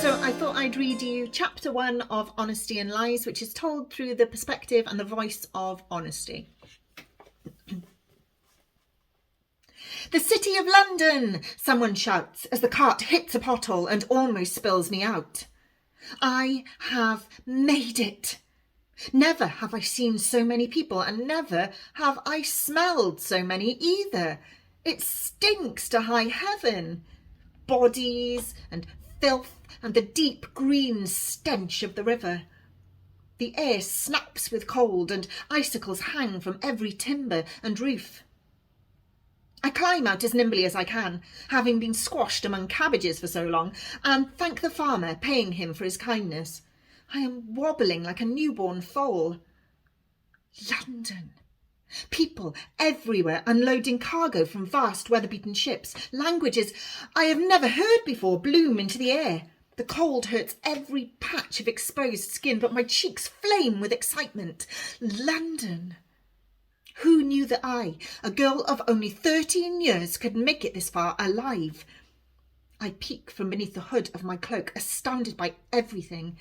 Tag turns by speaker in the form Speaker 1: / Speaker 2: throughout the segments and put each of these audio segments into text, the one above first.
Speaker 1: So I thought I'd read you chapter 1 of Honesty and Lies, which is told through the perspective and the voice of honesty. The City of London, someone shouts as the cart hits a pothole and almost spills me out. I have made it. Never have I seen so many people, and never have I smelled so many either. It stinks to high heaven. Bodies and filth and the deep green stench of the river. The air snaps with cold and icicles hang from every timber and roof. I climb out as nimbly as I can, having been squashed among cabbages for so long, and thank the farmer, paying him for his kindness. I am wobbling like a newborn foal. London. People everywhere unloading cargo from vast weather-beaten ships. Languages I have never heard before bloom into the air. The cold hurts every patch of exposed skin, but my cheeks flame with excitement. London. Who knew that I, a girl of only 13 years, could make it this far alive? I peek from beneath the hood of my cloak, astounded by everything.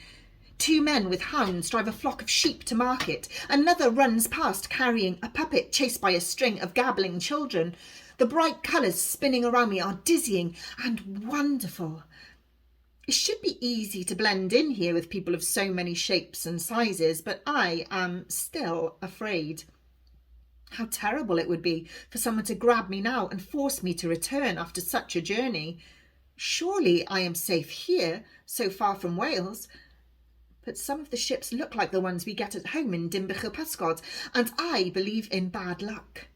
Speaker 1: 2 men with hounds drive a flock of sheep to market. Another runs past carrying a puppet chased by a string of gabbling children. The bright colours spinning around me are dizzying and wonderful. It should be easy to blend in here with people of so many shapes and sizes, but I am still afraid. How terrible it would be for someone to grab me now and force me to return after such a journey. Surely I am safe here, so far from Wales. But some of the ships look like the ones we get at home in Dinbych Pysgod, and I believe in bad luck.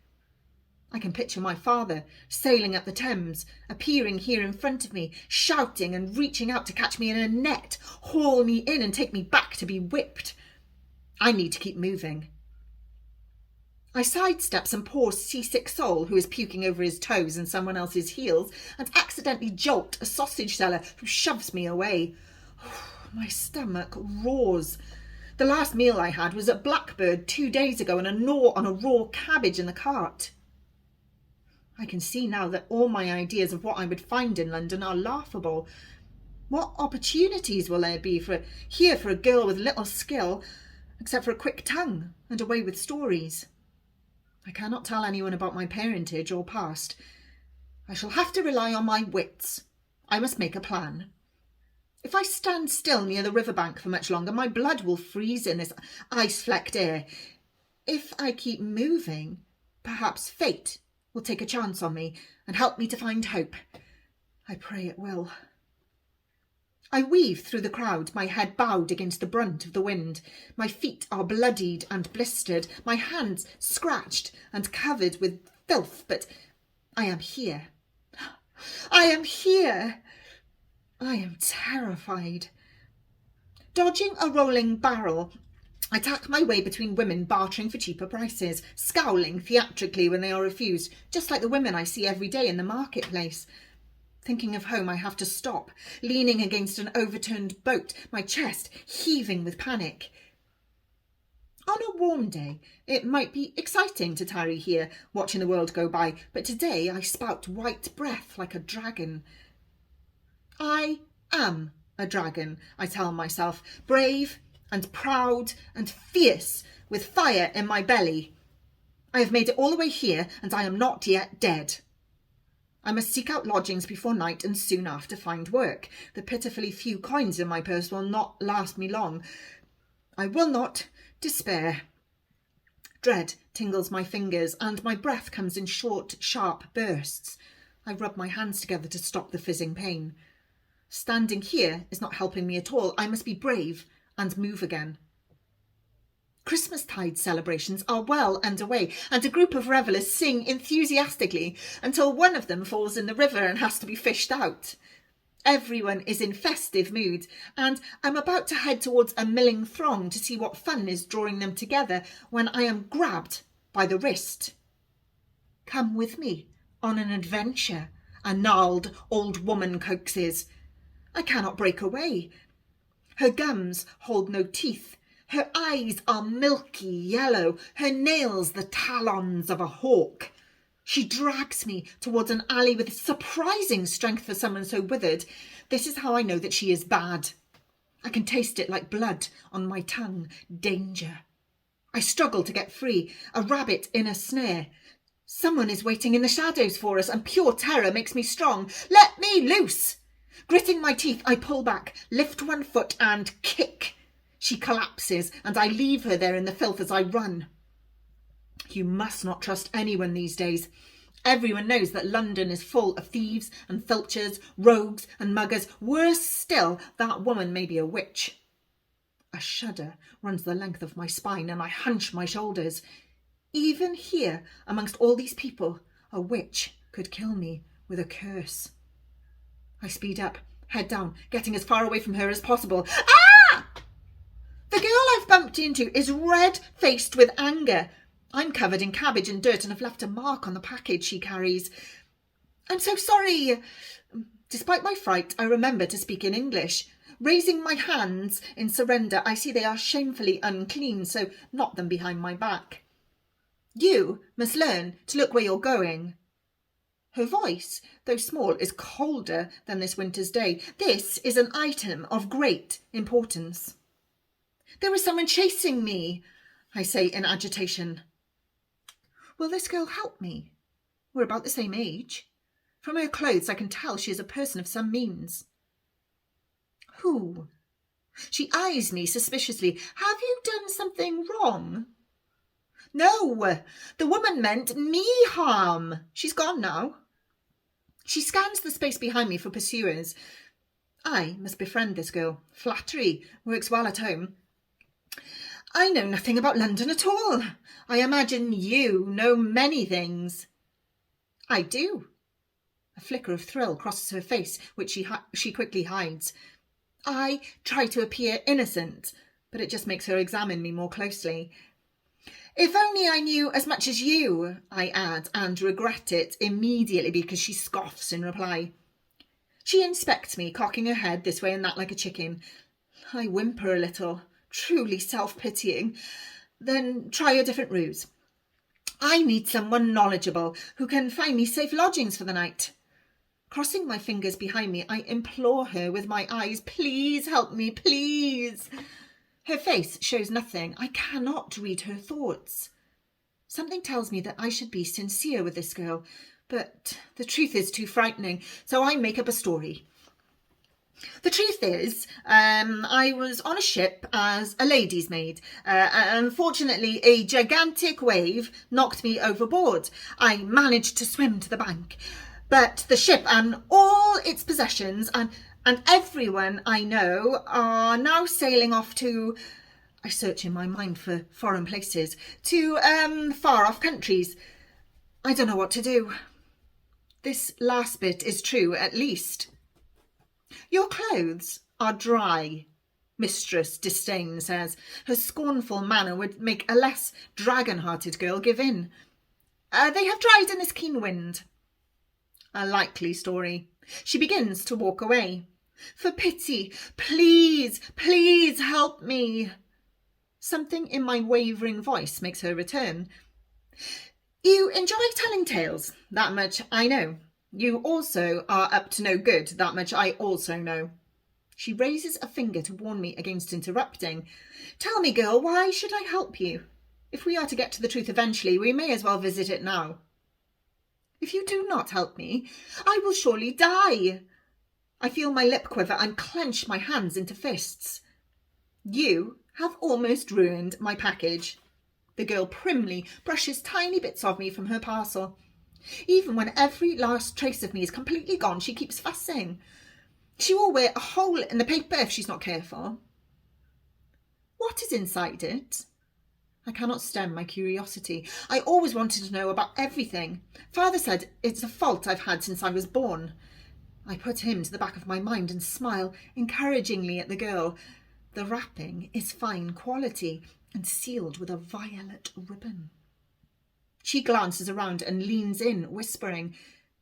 Speaker 1: I can picture my father sailing up the Thames, appearing here in front of me, shouting and reaching out to catch me in a net, haul me in and take me back to be whipped. I need to keep moving. I sidestep some poor seasick soul who is puking over his toes and someone else's heels, and accidentally jolt a sausage seller who shoves me away. My stomach roars. The last meal I had was at Blackbird 2 days ago, and a gnaw on a raw cabbage in the cart. I can see now that all my ideas of what I would find in London are laughable. What opportunities will there be here for a girl with little skill, except for a quick tongue and a way with stories? I cannot tell anyone about my parentage or past. I shall have to rely on my wits. I must make a plan. If I stand still near the riverbank for much longer, my blood will freeze in this ice-flecked air. If I keep moving, perhaps fate will take a chance on me and help me to find hope. I pray it will. I weave through the crowd, my head bowed against the brunt of the wind. My feet are bloodied and blistered, my hands scratched and covered with filth, but I am here. I am here. I am terrified. Dodging a rolling barrel, I tack my way between women bartering for cheaper prices, scowling theatrically when they are refused, just like the women I see every day in the marketplace. Thinking of home, I have to stop, leaning against an overturned boat, my chest heaving with panic. On a warm day, it might be exciting to tarry here, watching the world go by, but today I spout white breath like a dragon. I am a dragon, I tell myself, brave and proud and fierce, with fire in my belly. I have made it all the way here, and I am not yet dead. I must seek out lodgings before night and soon after find work. The pitifully few coins in my purse will not last me long. I will not despair. Dread tingles my fingers, and my breath comes in short, sharp bursts. I rub my hands together to stop the fizzing pain. Standing here is not helping me at all. I must be brave and move again. Christmastide celebrations are well underway, and a group of revellers sing enthusiastically until one of them falls in the river and has to be fished out. Everyone is in festive mood, and I'm about to head towards a milling throng to see what fun is drawing them together when I am grabbed by the wrist. Come with me on an adventure, a gnarled old woman coaxes. I cannot break away. Her gums hold no teeth. Her eyes are milky yellow, her nails the talons of a hawk. She drags me towards an alley with surprising strength for someone so withered. This is how I know that she is bad. I can taste it like blood on my tongue. Danger. I struggle to get free, a rabbit in a snare. Someone is waiting in the shadows for us, and pure terror makes me strong. Let me loose! Gritting my teeth, I pull back, lift one foot and kick. She collapses, and I leave her there in the filth as I run. You must not trust anyone these days. Everyone knows that London is full of thieves and filchers, rogues and muggers. Worse still, that woman may be a witch. A shudder runs the length of my spine and I hunch my shoulders. Even here, amongst all these people, a witch could kill me with a curse. I speed up, head down, getting as far away from her as possible. Ah! The girl I've bumped into is red-faced with anger. I'm covered in cabbage and dirt and have left a mark on the package she carries. I'm so sorry. Despite my fright, I remember to speak in English. Raising my hands in surrender, I see they are shamefully unclean, so knot them behind my back. You must learn to look where you're going. Her voice, though small, is colder than this winter's day. This is an item of great importance. There is someone chasing me, I say in agitation. Will this girl help me? We're about the same age. From her clothes, I can tell she is a person of some means. Who? She eyes me suspiciously. Have you done something wrong? No, the woman meant me harm. She's gone now. She scans the space behind me for pursuers. I must befriend this girl. Flattery works well at home. I know nothing about London at all. I imagine you know many things. I do. A flicker of thrill crosses her face, which she quickly hides. I try to appear innocent, but it just makes her examine me more closely. If only I knew as much as you, I add, and regret it immediately because she scoffs in reply. She inspects me, cocking her head this way and that like a chicken. I whimper a little, truly self-pitying, then try a different ruse. I need someone knowledgeable who can find me safe lodgings for the night. Crossing my fingers behind me, I implore her with my eyes, please help me, please. Her face shows nothing. I cannot read her thoughts. Something tells me that I should be sincere with this girl, but the truth is too frightening, so I make up a story. The truth is, I was on a ship as a lady's maid. Unfortunately, a gigantic wave knocked me overboard. I managed to swim to the bank, but the ship and all its possessions and everyone I know are now sailing off to, I search in my mind for foreign places, to far-off countries. I don't know what to do. This last bit is true, at least. Your clothes are dry, Mistress Disdain says. Her scornful manner would make a less dragon-hearted girl give in. They have dried in this keen wind. A likely story. She begins to walk away. For pity, please, please help me. Something in my wavering voice makes her return. You enjoy telling tales, that much I know. You also are up to no good, that much I also know. She raises a finger to warn me against interrupting. Tell me, girl, why should I help you? If we are to get to the truth eventually, we may as well visit it now. If you do not help me, I will surely die. I feel my lip quiver and clench my hands into fists. You have almost ruined my package. The girl primly brushes tiny bits of me from her parcel. Even when every last trace of me is completely gone, she keeps fussing. She will wear a hole in the paper if she's not careful. What is inside it? I cannot stem my curiosity. I always wanted to know about everything. Father said it's a fault I've had since I was born. I put him to the back of my mind and smile encouragingly at the girl. The wrapping is fine quality and sealed with a violet ribbon. She glances around and leans in, whispering,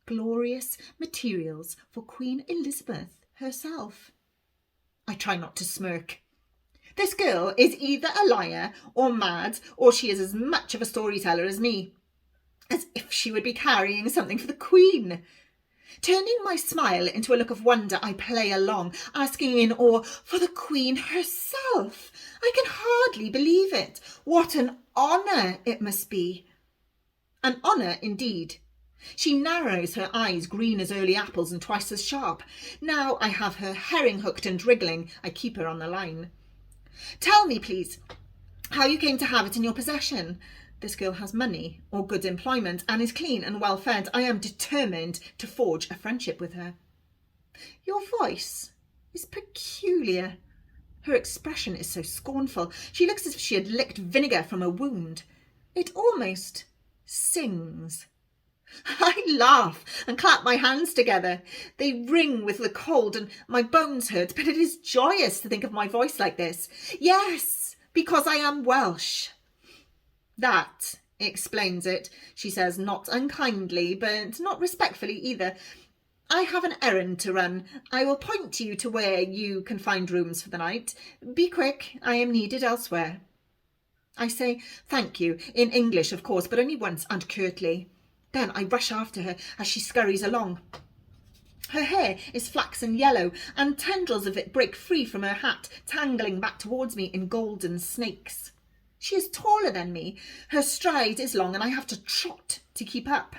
Speaker 1: glorious materials for Queen Elizabeth herself. I try not to smirk. This girl is either a liar or mad, or she is as much of a storyteller as me. as if she would be carrying something for the Queen. Turning my smile into a look of wonder, I play along, asking in awe, for the Queen herself. I can hardly believe it. What an honour it must be. An honour indeed. She narrows her eyes, green as early apples and twice as sharp. Now I have her herring hooked and wriggling. I keep her on the line. Tell me, please, how you came to have it in your possession. This girl has money or good employment and is clean and well fed. I am determined to forge a friendship with her. Your voice is peculiar. Her expression is so scornful. She looks as if she had licked vinegar from a wound. It almost sings. I laugh and clap my hands together. They ring with the cold and my bones hurt, but it is joyous to think of my voice like this. Yes, because I am Welsh. That explains it, she says, not unkindly, but not respectfully either. I have an errand to run. I will point you to where you can find rooms for the night. Be quick, I am needed elsewhere. I say thank you, in English, of course, but only once and curtly. Then I rush after her as she scurries along. Her hair is flaxen yellow, and tendrils of it break free from her hat, tangling back towards me in golden snakes. She is taller than me. Her stride is long, and I have to trot to keep up.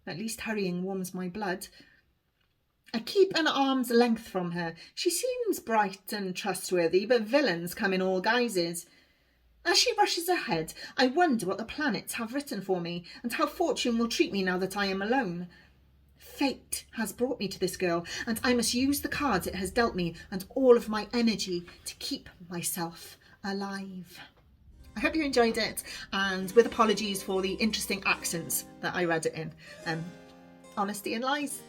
Speaker 1: At least hurrying warms my blood. I keep an arm's length from her. She seems bright and trustworthy, but villains come in all guises. As she rushes ahead, I wonder what the planets have written for me, and how fortune will treat me now that I am alone. Fate has brought me to this girl, and I must use the cards it has dealt me and all of my energy to keep myself alive. I hope you enjoyed it, and with apologies for the interesting accents that I read it in. Honesty and lies.